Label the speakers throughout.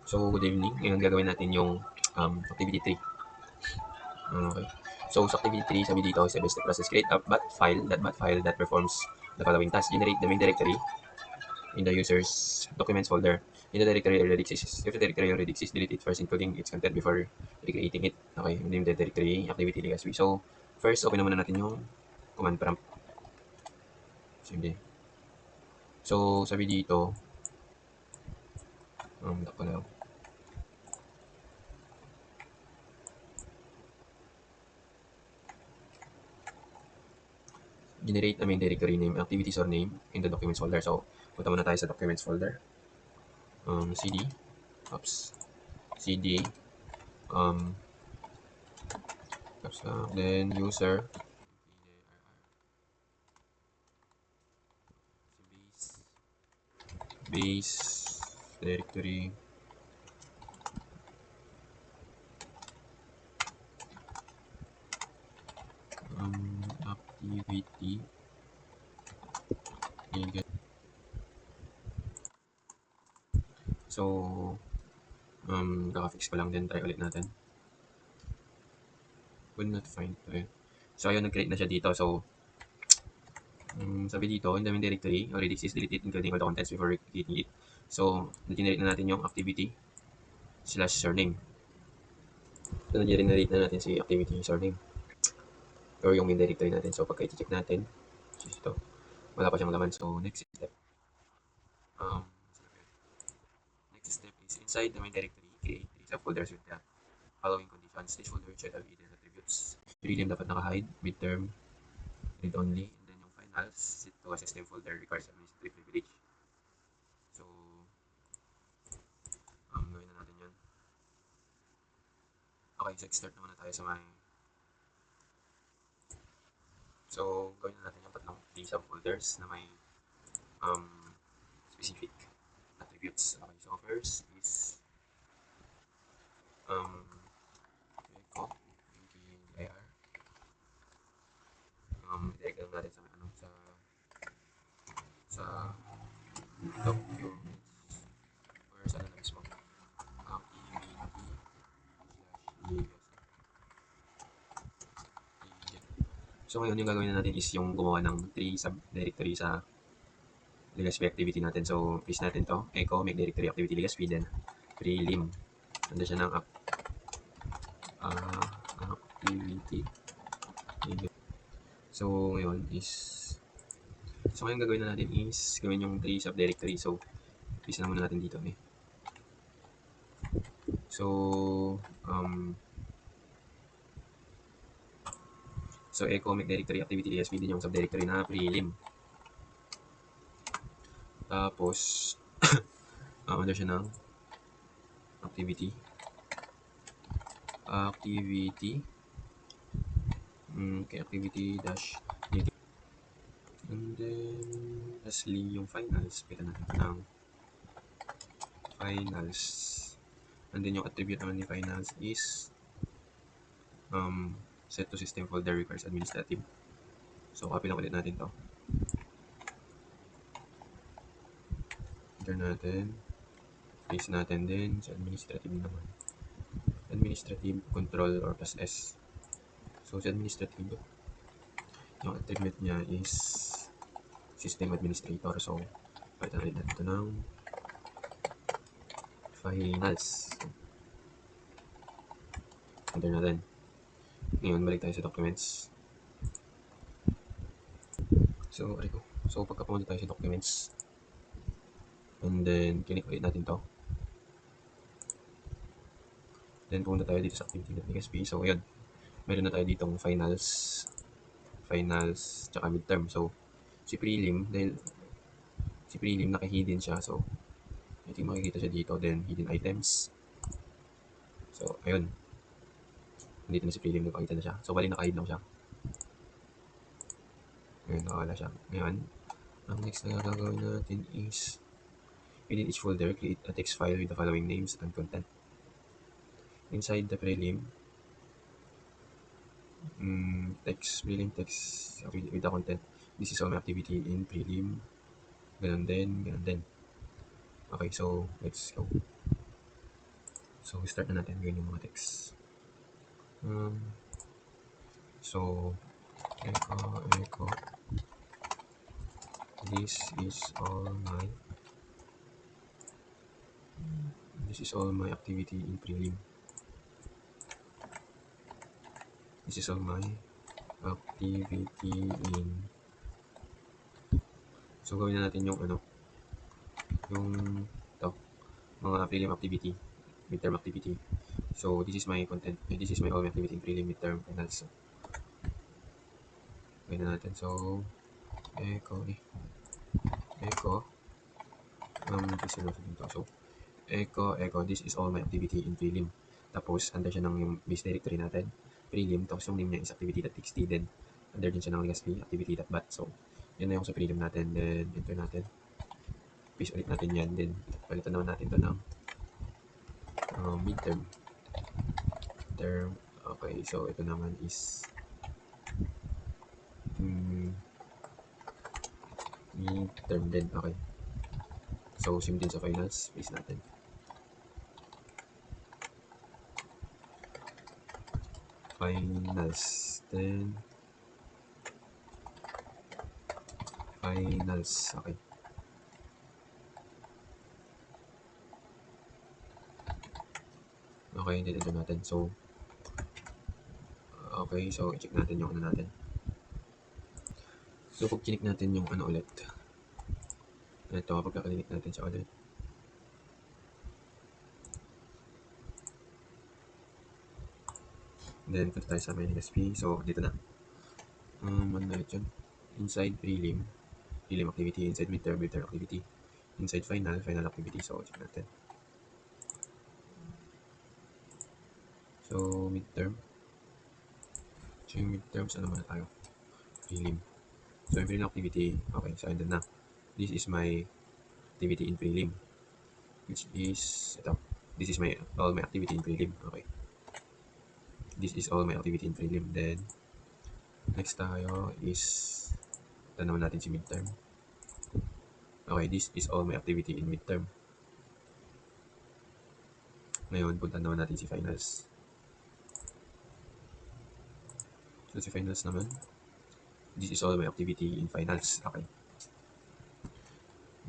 Speaker 1: So, good evening. Ngayon gagawin natin yung activity 3. Okay. So, sa activity 3, sabi dito, step-by-step process. Create a bat file that performs the following task. Generate the main directory in the user's documents folder. In the directory already exists. If the directory already exists, delete it first, including its content before recreating it. Okay, name the directory, activity legacy. So, first, open naman natin yung command prompt. Sige. So, sabi dito, tako lang. Generate a main directory name, activities or name in the documents folder. So, punta muna tayo sa documents folder. cd, cd, then user, base directory, activity, so, kaka-fix ko lang din, try ulit natin. Will not find, okay. So, ayun, nag-create na siya dito. So, sabi dito, in the main directory, already exists, delete it, including all the contents before recreating it. So, na-generate na natin yung activity /surname. So, na-generate na natin si activity surname. Or yung main directory natin. So, pagka i-check natin, ito, wala pa siyang laman. So, next step. Next step is inside the main directory, create 3 subfolders with the following conditions. This folder should have hidden attributes. Prelim dapat naka-hide, midterm, read only, and then yung finals, set to a system folder requires administrative privilege. So, gawin na natin yan. Okay, so start naman na tayo sa may. So, gawin na natin yung tatlong 3 subfolders na may specific attributes. Okay, so first is echo, ir. I-direct lang natin sa sa documents or sa na mismo. So ngayon yung gagawin na natin is yung gumawa ng 3 subdirectory sa legacy activity natin. So paste natin to, echo make directory activity legacy, then prelim. Nandun siya ng activity. So ngayon gagawin na natin is gawin yung 3 subdirectory. So paste na muna natin dito eh. So echo make directory activity legacy, din yung subdirectory na prelim. Tapos under siya ng activity activity dash native, and then lastly yung finals, pita natin ng finals, and then yung attribute naman ni finals is set to system folder requires administrative. So copy lang ulit natin to, enter natin, paste natin din sa administrative naman, administrative control or plus S. So sa administrative, yung attribute niya is system administrator. So palitan ulit natin ito ng finals, enter natin. Ngayon balik tayo sa documents. So pagka pumunta tayo sa documents, and then click ulit natin to, then pumunta tayo dito sa activity.xp. So ayun, meron na tayo ditong finals tsaka midterm. So si prelim, dahil si prelim naka-hidden siya, so hindi makikita siya dito. Then hidden items, so ayun, nandito na si prelim, nagpakita na siya. So bali naka-hide lang siya, ayun, nakawala siya. Ngayon ang next na gagawin natin is within each folder, create a text file with the following names and content. Inside the prelim, prelim text with the content. This is all my activity in prelim. Ganun din. Okay, so let's go. So, start na natin gawin yung mga text. So, echo, this is all my activity in prelim. This is all my activity in. So, gawin na natin yung yung mga prelim activity, midterm activity. So, this is my content, this is my all activity in prelim, midterm, finals. So, gawin na natin. So, echo, so, echo, this is all my activity in prelim. Tapos, under siya ng yung base directory natin, prelim, tapos yung name niya is activity.txt, then under din siya ng Legaspi, activity.bat. So, yun na yung sa prelim natin, then enter natin. Paste ulit natin yan, then palitan naman natin ito ng midterm. Okay, so ito naman is midterm din, okay. So, same din sa finals, paste natin. Finals, then finals, okay. Okay, then enter natin. So, okay, so i-check natin yung natin. So, pag kinik natin yung ulit, ito, pagkakalinik natin siya ulit. Then, punta tayo sa my Legaspi. So, dito na. Ano na yun? Inside prelim activity, inside midterm activity, inside final activity. So, check natin. So, midterm. So, yung midterm, saan naman na tayo? Prelim. So, yung prelim activity, okay, so andun na. This is my activity in prelim, which is, ito, this is all my activity in prelim, okay. This is all my activity in prelim. Then, next tayo is, ito naman natin si midterm. Okay, this is all my activity in midterm. Ngayon, punta naman natin si finals. So, si finals naman, this is all my activity in finals. Okay.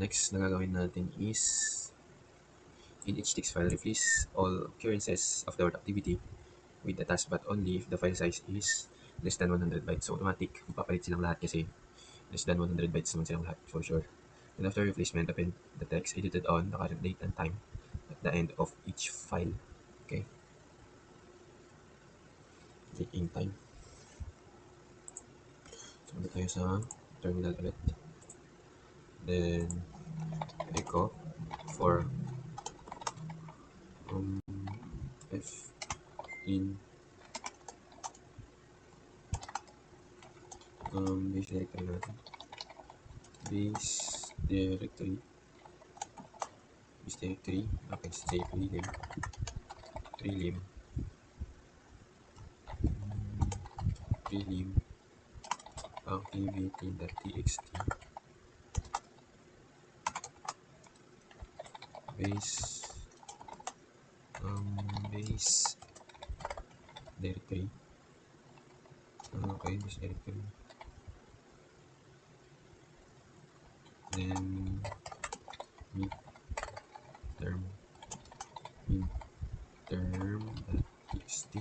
Speaker 1: Next na gagawin natin is, in each text file, replace all occurrences of the word activity with the task, but only if the file size is less than 100 bytes. So, automatic, papalit silang lahat kasi less than 100 bytes naman silang lahat, for sure. And after replacement, append the text edited on the current date and time at the end of each file. Okay. Taking time. So, punta tayo sa terminal ulit. Then, echo for f in base directory natin. Base directory. Okay, say prelim activity.txt base directory. Okay, base directory. Then midterm.txt.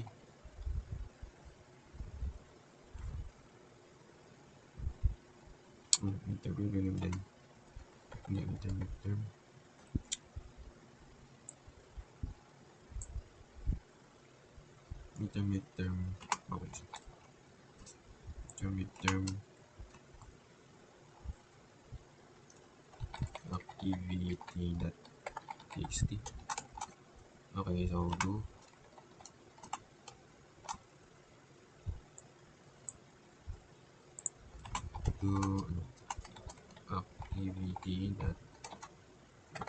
Speaker 1: Midterm din. Hindi, midterm. Midterm. Okay. Midterm activity.txt. Okay, so do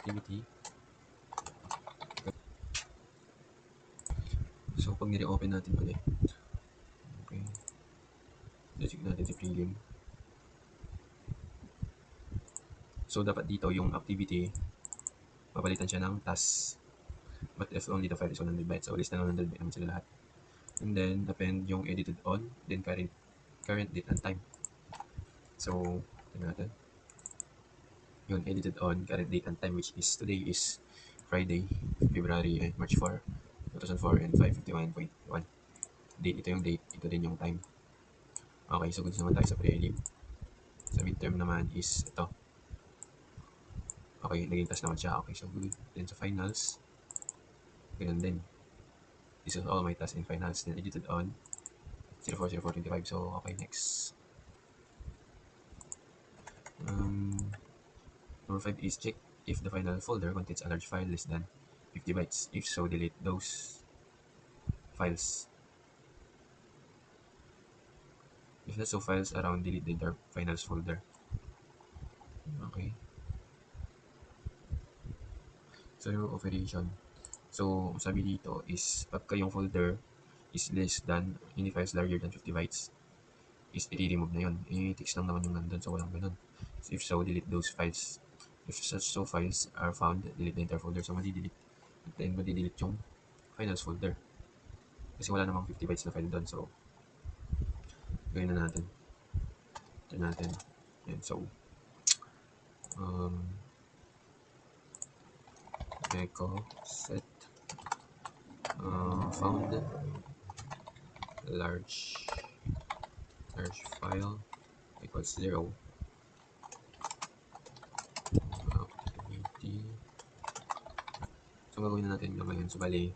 Speaker 1: activity. So, pag nire-open natin ulit, okay, check natin si prelim. So, dapat dito yung activity, papalitan siya ng task. But if only the file is 100 bytes, so less than 100 bytes naman sila lahat. And then append yung edited on, then current date and time. So, tingnan natin. Yung edited on, current date and time, which is today is Friday, February, March 4, 2004 and 5:51.1. Date, ito yung date, ito din yung time. Okay, so goods naman tayo sa prelim. Sa midterm naman is ito. Okay, naging task naman siya. Okay, so good. Then sa finals, ganun din. This is all my tasks in finals. Then edited on 040425. So, okay, next. Number 5 is check if the final folder contains a large file less than 50 bytes. If so, delete those files. If not so, files around, delete the entire finals folder. Okay. So, yung operation. So, sabi dito is pagka yung folder is less than, any files larger than 50 bytes, is i-remove na yun. I-text lang naman yung nandun, so walang ganun. So, if so, delete those files. If such so files are found, delete the entire folder. So, madi-delete. At then, madi-delete yung finals folder. Kasi wala namang 50 bytes na file doon. So, gawin na natin. Ito natin. And so, echo set found large file equals 0. Activity. So, gagawin na natin naman yun. So, bali,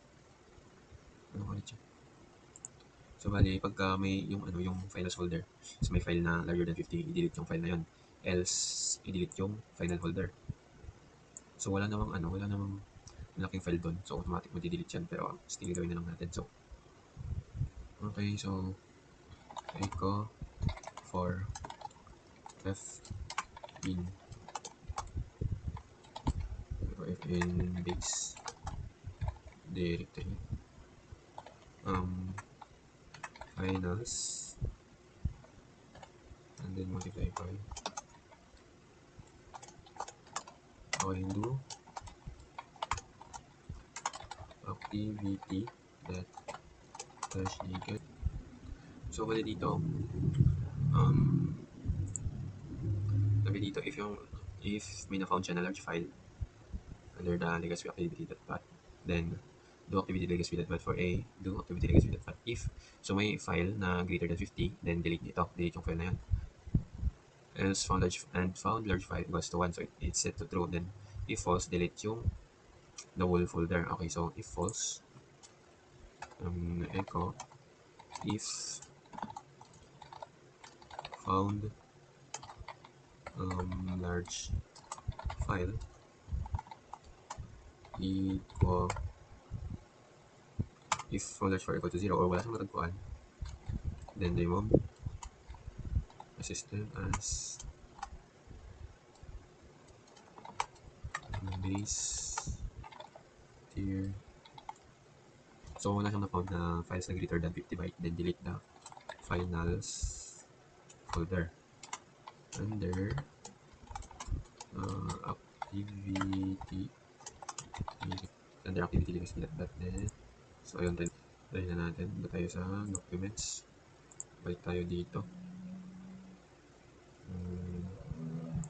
Speaker 1: ano ulit siya? So, bali, pagka may yung finals folder, so may file na larger than 50, i-delete yung file na yun. Else, i-delete yung final folder. So, wala namang malaking file doon. So, automatic madi-delete yan. Pero, still gawin na lang natin. So, okay. So, echo for f in base directory finals and then multiply by do activity that dash naked. So, bali dito sabi dito, if may na-found siya na large file under the legacy activity.path, then do activity legacy.path for A, do activity legacy.path if. So, may file na greater than 50, then delete nito. Delete yung file na yan. Else found large file equals to 1. So, it's set to true. Then, if false, delete yung the whole folder. Okay, so if false, echo if found large file equal, if found large file equal to 0 or wala siyang matagpuan, then remove the system as base tier. So, wala siyang na-found na files na greater than 50 byte, then delete the finals folder under activity legacy.net. So, ayun, try na natin. Ba tayo sa documents. Balik tayo dito.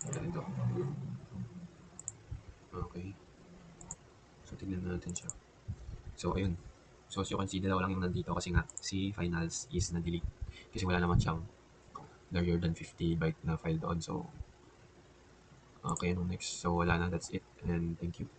Speaker 1: Ganito. Okay. So, tignan natin siya. So, ayun. So, as you can see, dalawa lang yung nandito kasi nga si finals is na-delete. Kasi wala naman siyang larger than 50 byte na file doon. So, okay, next. So, wala na. That's it. And thank you.